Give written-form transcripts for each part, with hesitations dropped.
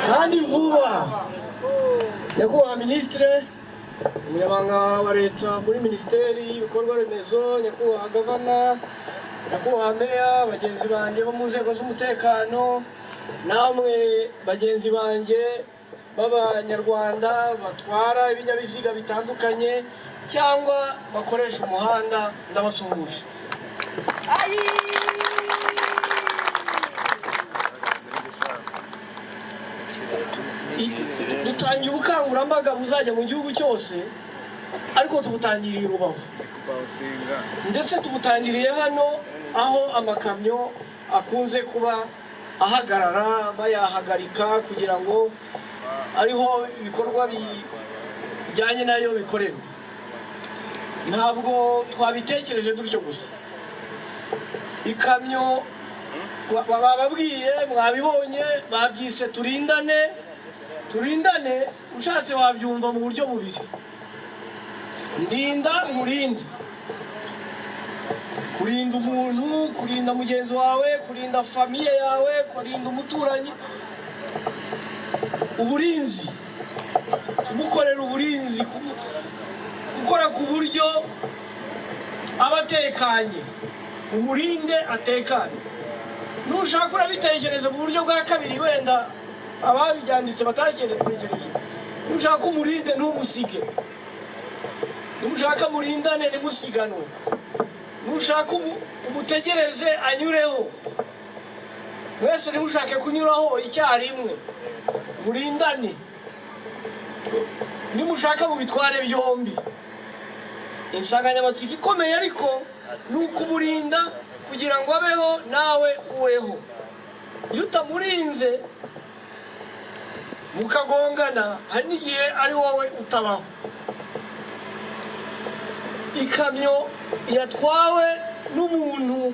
kandi vuba nyakubahwa Ministre umunyamabanga wa leta muri Minisiteri y'ibikorwa remezo, nyakubahwa Gavana, nyakubahwa Meya, bagenzi banjye bo mu nzego z'umutekano, namwe bagenzi banjye b'Abanyarwanda batwara ibinyabiziga bitandukanye cyangwa bakoresha umuhanda, ndabasuhuje. Dutangiye ubukangurambaga buzajya mu gihugu cyose, ariko tubutangiriye i Rubavu, ndetse tubutangiriye hano aho amakamyo akunze kuba ahagarara, bayahagarika kugira ngo ariho ibikorwa bijyanye nayo bikorerwa. Ntabwo twabitekereje dutyo gusa. Ikamyo bababwiye, mwabibonye, babyise turindane, ushatse wabyumva mu buryo bubiri: ndinda nkurinde. Kurinda umuntu, kurinda mugenzi wawe, kurinda famiye yawe, kurinda umuturanyi. Uburinzi, kumukorera uburinzi, gukora ku buryo abatekanye, umurinde atekanye. Nushaka urabitekereza mu buryo bwa kabiri, wenda ababyanditse batakerekereje. Nushaka umurinde ntumusige, nushaka murindane ntimusiganwe, nushaka umutegereze anyureho, mwese ntimushake kunyuraho icyarimwe, murindane. Nimushaka mubitware byombi. Insanganyamatsiko ikomeye ariko ni ukumurinda kugira ngo abeho nawe uweho. Iyo utamurinze mukagongana, hari n'igihe ari wowe utabaho. Ikamyo yatwawe n'umuntu,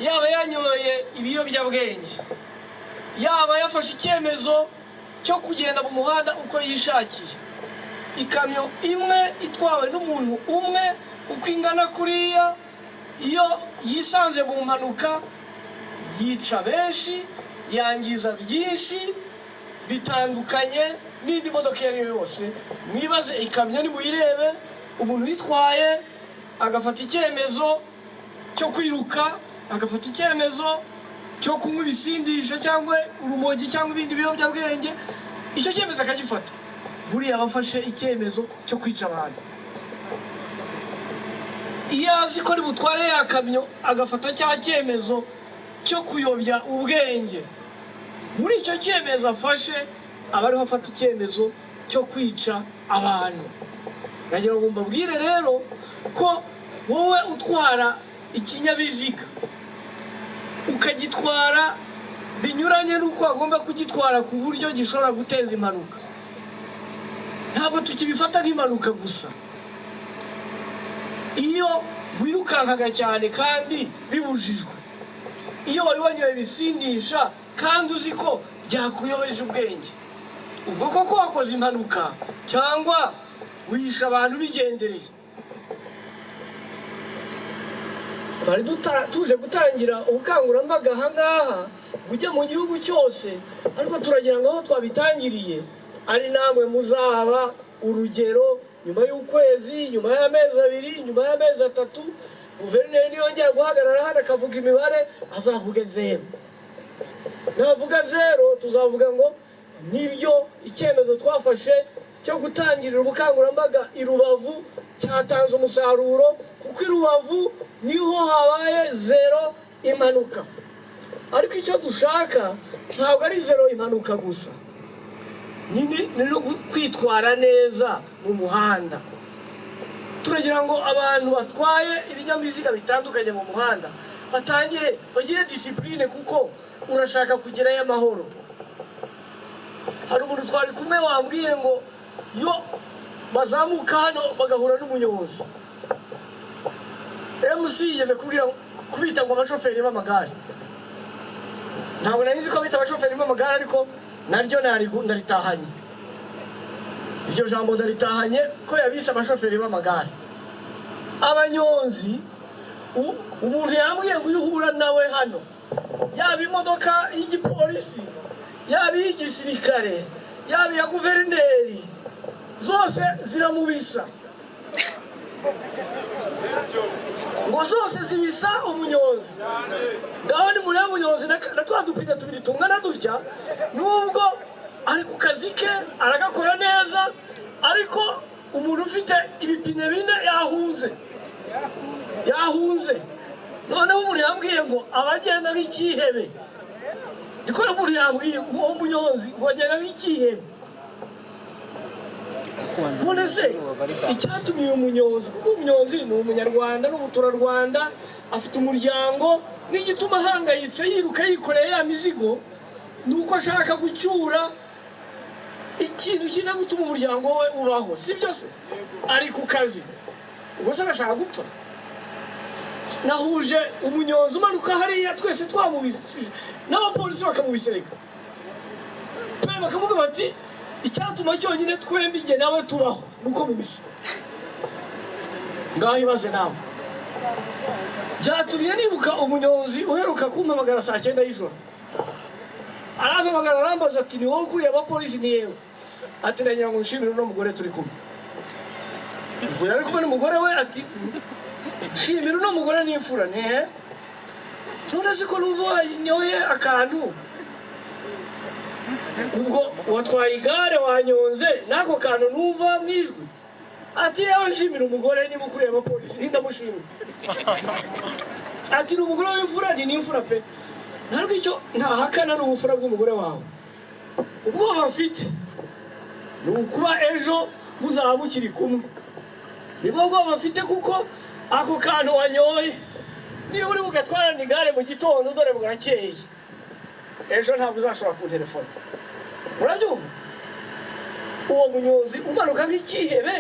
yaba yanyoye ibiyobyabwenge, yaba yafashe icyemezo cyo kugenda mu muhanda uko yishakiye, ikamyo imwe itwawe n'umuntu umwe uko ingana kuriya, iyo yisanze mu mpanuka yica benshi, yangiza byinshi bitandukanye n'indi modoka iyo ari yo yose. Mwibaze ikamyo, nimuyirebe, umuntu yitwaye agafata icyemezo cyo kwiruka, agafata icyemezo cyo kunywa ibisindisha cyangwa urumogi cyangwa ibindi biyobyabwenge, icyo cyemezo akagifata, buriya abafashe icyemezo cyo kwica abantu. Iyo azi ko ari butware ya kamyo agafata cya cyemezo cyo kuyobya ubwenge, muri icyo cyemezo afashe aba ariho afata icyemezo cyo kwica abantu. Nagira ngo mbabwire rero ko wowe utwara ikinyabiziga ukagitwara binyuranye n'uko agomba kugitwara, ku buryo gishobora guteza impanuka, ntabwo tukibifata nk'impanuka gusa. Iyo wirukankaga cyane kandi bibujijwe, iyo wari wanyoye ibisindisha kandi uzi ko byakuyobeje ubwenge, ubwo koko wakoze impanuka cyangwa wisha abantu bigendereye. Twari tuje gutangira ubukangurambaga ahangaha bujya mu gihugu cyose, ariko turagira ngo aho twabitangiriye ari namwe muzaba urugero. Nyuma y'ukwezi, nyuma y'amezi abiri, nyuma y'amezi atatu, guverineri niyongera guhagarara hano akavuga imibare, azavuge 0. Navuga 0, tuzavuga ngo nibyo icyemezo twafashe cyo gutangirira ubukangurambaga i Rubavu cyatanze umusaruro, kuko i Rubavu niho habaye 0 impanuka. Ariko icyo dushaka ntabwo ari 0 impanuka gusa, ni no kwitwara neza mu muhanda. Turagira ngo abantu batwaye ibinyabiziga bitandukanye mu muhanda bagire discipline, kuko urashaka kugerayo amahoro. Hari umuntu twari kumwe wambwiye ngo yo bazamuka hano bagahura n'umunyonzi, MC yigeze kubita ngo abashoferi b'amagare. Ntabwo nari nzi ko bita abashoferi b'amagare, ariko naryo naritahanye. Iryo jambo ndaritahanye ko yabise abashoferi b'amagare. Abanyonzi umuntu yambwiye ngo uhura nawe hano yaba imodoka y'igipolisi yaba iy'igisirikare yaba iya guverineri zose ziramubisa ngo zose zibisa umunyonzi ngaho ni mureba umunyonzi na twa dupine tubiri tungana dutya nubwo ari ku kazi ke aragakora neza ariko umuntu ufite ibipine bine yahunze noneho umuntu yambwiye ngo abagenda nk'ikihebe niko umuntu yambwiye ngo uwo munyonzi ngo agenda nk'ikihebe none se icyatumye uyu munyonzi kuko umunyonzi ni umunyarwanda n'umuturarwanda afite umuryango n'igituma ahangayitse yiruka yikoreye ya mizigo ni uko ashaka gucyura ikintu kiza gutuma umuryango we ubaho si byose ari ku kazi ubwo se arashaka gupfa nahuje umunyonzi umanuka hariya twese twamubisije n'abapolisi bakamubisereka pe bakavuga bati icyatuma cyonyine twembi igihe nawe tubaho nuko mubise ngaho ibaze nawe byatumye nibuka umunyonzi uheruka kumpamagara saa 9 y'ijoro arampamagara arambaza ati ni wowe ukuriye abapolisi ni yewe ati nagira ngo nshimire uno mugore turi kumwe ubwo yari kumwe n'umugore we ati nshimire uno mugore n'imfura nehe none se ko numva nyoye akantu ubwo watwaye igare wanyonze nako kantu numva mwijwi ati yawe nshimire umugore niba ukuriye abapolisi nindamushimire ati ni umugore w'imfura ati ni imfura pe ntabwo icyo ntahakana n'ubufura bw'umugore wawe ubwoba mfite ni ukuba ejo muzaba mukiri kumwe nibwo bwoba mfite kuko ako kantu wanyoye niba uri bugatwarana igare mu gitondo dore bwarakeye ejo ntabwo uzashobora kunterefona urabyumva uwo munyonzi umanuka nk'ikihebe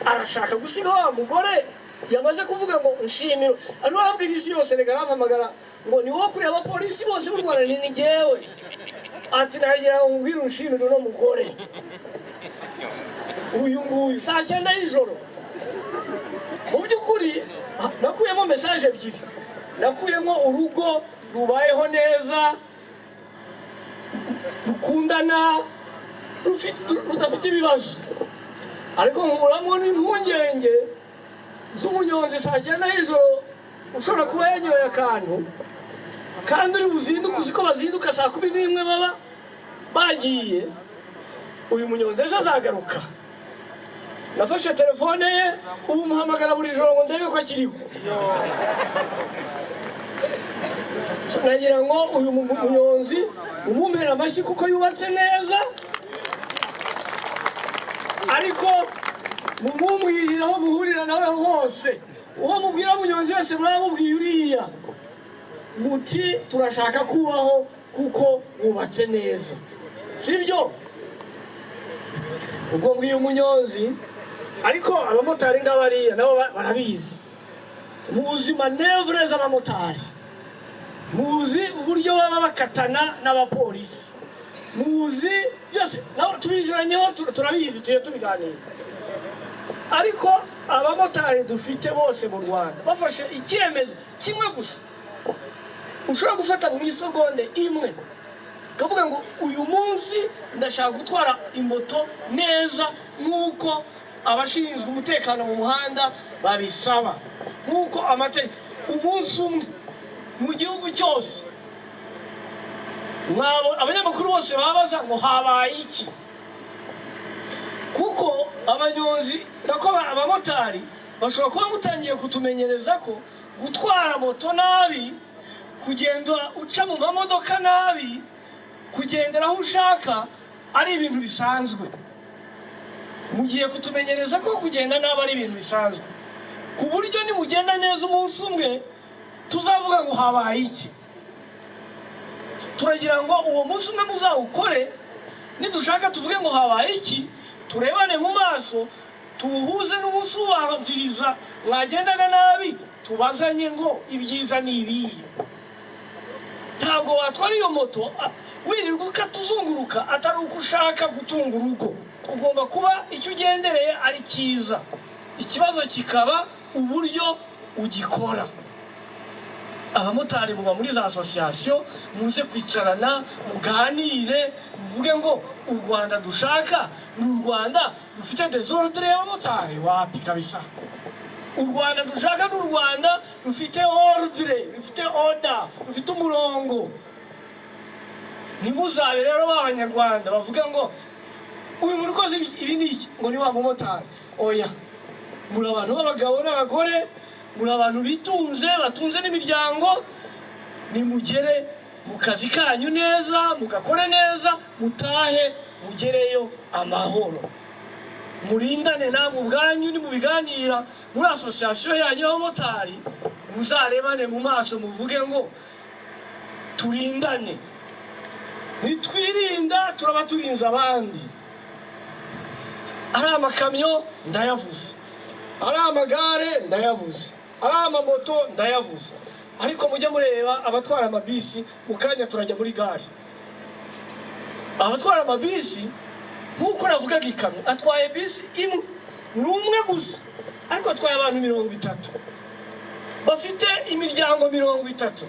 arashaka gusiga wa mugore yamaze kuvuga ngo nshimiro ari wabwira isi yose reka arampamagara ngo ni wowe kuri abapolisi bose b'u Rwanda ni njyewe ati nagira ngo nkubwire unshimire uno mugore uyu nguyu saa 9 y'ijoro mu by'ukuri nakuyemo message ebyiri nakuyemo urugo rubayeho neza rukundana rudafite ibibazo ariko nkuramo n'impungenge z'umunyonzi saa 9 y'ijoro ushobora kuba yanyoye akantu kandi uri buzinduka uzi ko bazinduka saa 11 baba bagiye uyu munyonzi ejo azagaruka nafashe telefone ye ubu muhamagara buri joro ngo ndebe ko akiriho nagira ngo uyu munyonzi umumpera amashyi kuko yubatse neza ariko mumumbwirira aho muhurira nawe hose uwo mubwira munyonzi wese mwamubwiye uriya muti turashaka kubaho kuko wubatse neza sibyo ubwo mbwiye umunyonzi ariko abamotari ngabariya nabo barabizi muzi manevre z'abamotari muzi uburyo baba bakatana n'abapolisi muzi byose nabo tubiziranyeho turabizi tuye tubiganira ariko abamotari dufite bose mu Rwanda bafashe icyemezo kimwe gusa ushobora gufata mu isegonde imwe kavuga ngo uyu munsi ndashaka gutwara imoto neza nk'uko abashinzwe umutekano mu muhanda babisaba nk'uko amategeko umunsi umwe mu gihugu cyose abanyamakuru bose babaza ngo habaye iki kuko abanyonzi nako abamotari bashobora kuba mutangiye kutumenyereza ko gutwara moto nabi kugenda uca mu mamodoka nabi kugendera aho ushaka ari ibintu bisanzwe mugiye kutumenyereza ko kugenda nabi ari ibintu bisanzwe ku buryo nimugenda neza umunsi umwe tuzavuga ngo habaye iki turagira ngo uwo munsi umwe muzawukore nidushaka tuvuge ngo habaye iki turebane mu maso tuwuhuze n'umunsi ubanziriza mwagendaga nabi tubazanye ngo ibyiza ni ibihe ntabwo watwara iyo moto wirirwa ukatuzunguruka atari uko ushaka gutunga urugo ugomba kuba icyo ugendereye ari cyiza ikibazo kikaba uburyo ugikora. Abamotari muba muri za association muze kwicarana muganire muvuge ngo u Rwanda dushaka ni u Rwanda rufite desordre y'abamotari wapi kabisa. U Rwanda dushaka ni u Rwanda rufite ordre, rufite order, rufite umurongo. Ntimuzabe rero b'abanyarwanda bavuga ngo uyu muntu ukoze ibi niki ngo ni wa mumotari. Oya, muri abantu b'abagabo n'abagore, muri abantu bitunze batunze n'imiryango, nimugere mu kazi kanyu neza, mugakore neza, mutahe mugereyo amahoro. Murindane namwe ubwanyu, ni mubiganira muri association yanyu y'abamotari, muzarebane mu maso muvuge ngo turindane. Nitwirinda turaba turinze abandi. Ari amakamyo ndayavuze, ari amagare ndayavuze, ari amamoto ndayavuze, ariko mujye mureba abatwara amabisi. Mukanya turajya muri gare. Abatwara amabisi nkuko navugaga ikamyo atwaye bisi imwe n'umwe gusa, ariko atwaye abantu 30 bafite imiryango 30.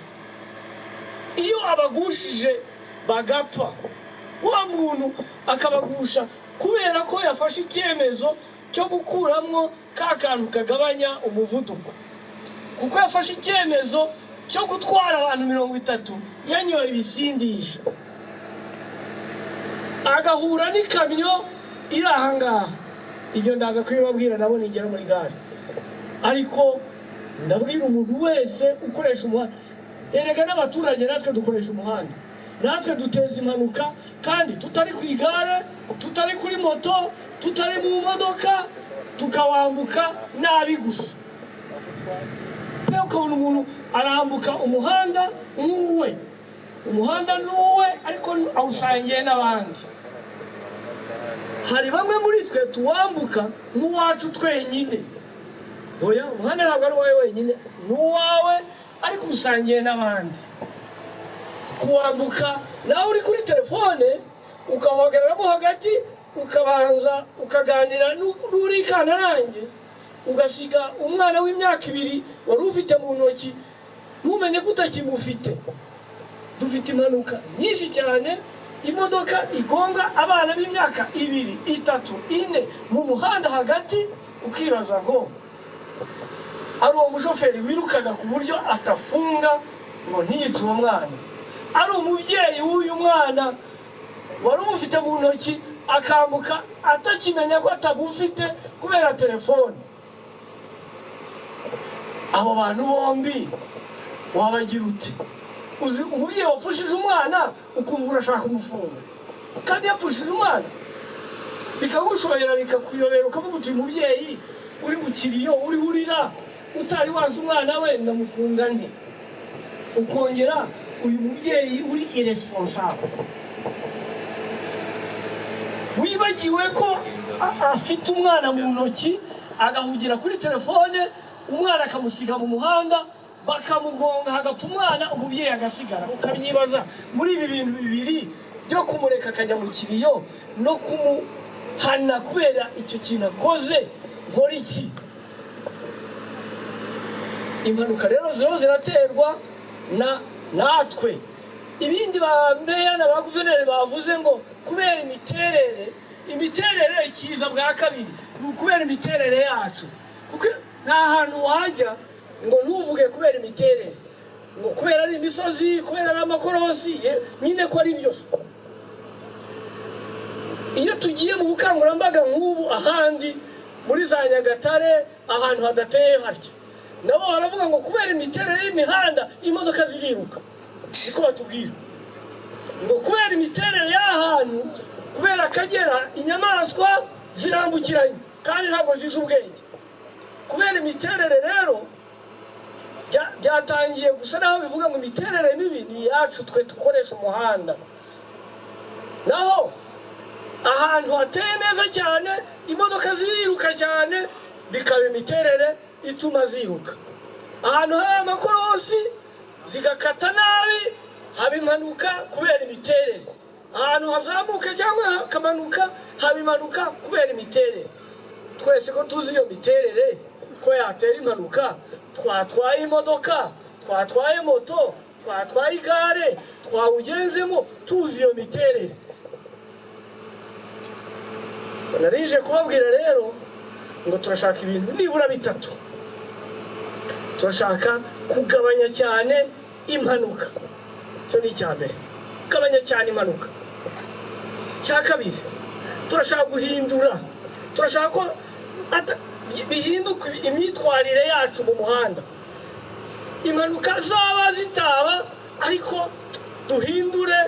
Iyo abagushije bagapfa, wa muntu akabagusha kubera ko yafashe icyemezo cyo gukuramwo ka kantu kagabanya umuvuduko, kuko yafashe icyemezo cyo gutwara abantu 30 yanyoye ibisindisha, agahura n'ikamyo iri ahangaha. Ibyo ndaza kubibabwira nabo nigera muri gare, ariko ndabwira umuntu wese ukoresha umuhanda, erega n'abaturage natwe dukoresha umuhanda, natwe duteza impanuka, kandi tutari ku igare, tutari kuri moto, tutari mu modoka, tukawambuka nabi gusa. Pe ukabona umuntu arambuka umuhanda nk'uwe, umuhanda n'uwe ariko awusangiye n'abandi. Hari bamwe muri twe tuwambuka nk'uwacu twenyine. Oya, umuhanda ntabwo ari wowe wenyine, n'uwawe ariko usangiye n'abandi. Kuwambuka nawe uri kuri telefone ukahagararamo hagati, ukabanza ukaganira n'uri kantarange, ugasiga umwana w'imyaka 2 wari ufite mu ntoki ntumenye ko utakimufite. Dufite impanuka nyinshi cyane, imodoka igonga abana b'imyaka 2, 3, 4 mu muhanda hagati, ukibaza ngo ari uwo mushoferi wirukaga ku buryo atafunga ngo ntiyice uwo mwana, ari umubyeyi w'uyu mwana wari umufite mu ntoki akambuka atakimenya ko atabufite kubera telefone. Abo bantu bombi wabagira ute? Uzi umubyeyi wapfushije umwana ukumva urashaka kumufunga, kandi yapfushije umwana bikagushobera bikakuyobera, ukavuga uti umubyeyi uri mu kiriyo uri hurira utari wazi umwana we ndamufunga nte? Ukongera uyu mubyeyi uri irresponsible, wibagiwe ko afite umwana mu ntoki, agahugira kuri telefone, umwana akamusiga mu muhanda, bakamugonga hagapfa umwana, umubyeyi agasigara. Ukabyibaza muri ibi bintu bibiri byo kumureka akajya mu kiriyo no kumuhana kubera icyo kintu akoze, nkora iki? Impanuka rero ziraterwa natwe. Ibindi bambeya na baguverineri bavuze ngo kubera imiterere ikiza bwa kabiri ni ukubera imiterere yacu, kuko nta hantu wajya ngo ntuvuge kubera imiterere, ngo kubera ari imisozi, kubera ari amakorosi, nyine ko ari byose. Iyo tugiye mu bukangurambaga nk'ubu ahandi muri za Nyagatare ahantu hadateye hatyo, nabo baravuga ngo kubera imiterere y'imihanda imodoka ziriruka. Niko batubwira ngo kubera imiterere y'ahantu, kubera Akagera inyamaswa zirambukiranye kandi ntabwo zizi ubwenge. Kubera imiterere rero byatangiye gusa naho bivuga ngo imiterere mibi ni yacu twe dukoresha umuhanda. Naho ahantu hateye neza cyane imodoka ziriruka cyane, bikaba imiterere ituma ziruka. Ahantu hari amakorosi zigakata nabi, haba impanuka kubera imiterere. Ahantu hazamuka cyangwa hakamanuka, haba impanuka kubera imiterere. Twese ko tuzi iyo miterere ko yatera impanuka, twatwaye imodoka, twatwaye moto, twatwaye igare, twawugenzemo tuzi iyo miterere. Narije kubabwira rero ngo turashaka ibintu nibura bitatu. Turashaka kugabanya cyane impanuka, cyo ni icyambere, kugabanya cyane impanuka. Cya kabiri, turashaka guhindura, turashaka ko bihinduka imyitwarire yacu mu muhanda. Impanuka zaba zitaba, ariko duhindure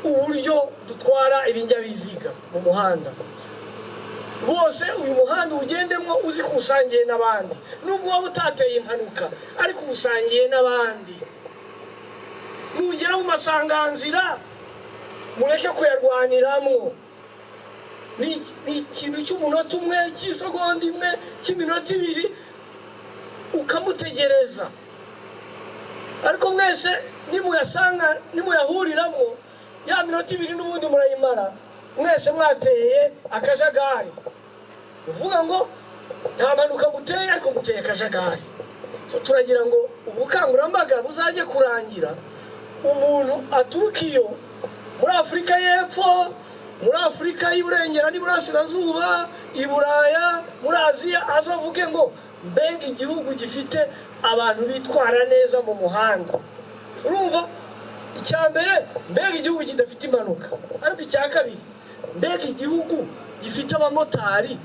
uburyo dutwara ibinyabiziga mu muhanda. Bose uyu muhanda ugendemwo uzi kusangiye n'abandi, nubwo waba utateye impanuka ariko usangiye n'abandi. Nugera mu masanganzira mureke kuyarwaniramo. Ni ikintu cy'umunota umwe, cy'isegonda imwe, cy'iminota ibiri ukamutegereza, ariko mwese nimuyasanga nimuyahuriramo ya minota ibiri n'ubundi murayimara mwese mwateye akajagari. Uvuga ngo nta mpanuka muteye ariko muteye akajagari. Turagira ngo ubukangurambaga buzajye kurangira umuntu aturuka iyo muri Afurika y'Epfo, muri Afurika y'Iburengera n'Iburasirazuba, i Buraya, muri Aziya, azavuge ngo mbega igihugu gifite abantu bitwara neza mu muhanda. Urumva, icyambere mbega igihugu kidafite impanuka, ariko icya kabiri mbega igihugu gifite abamotari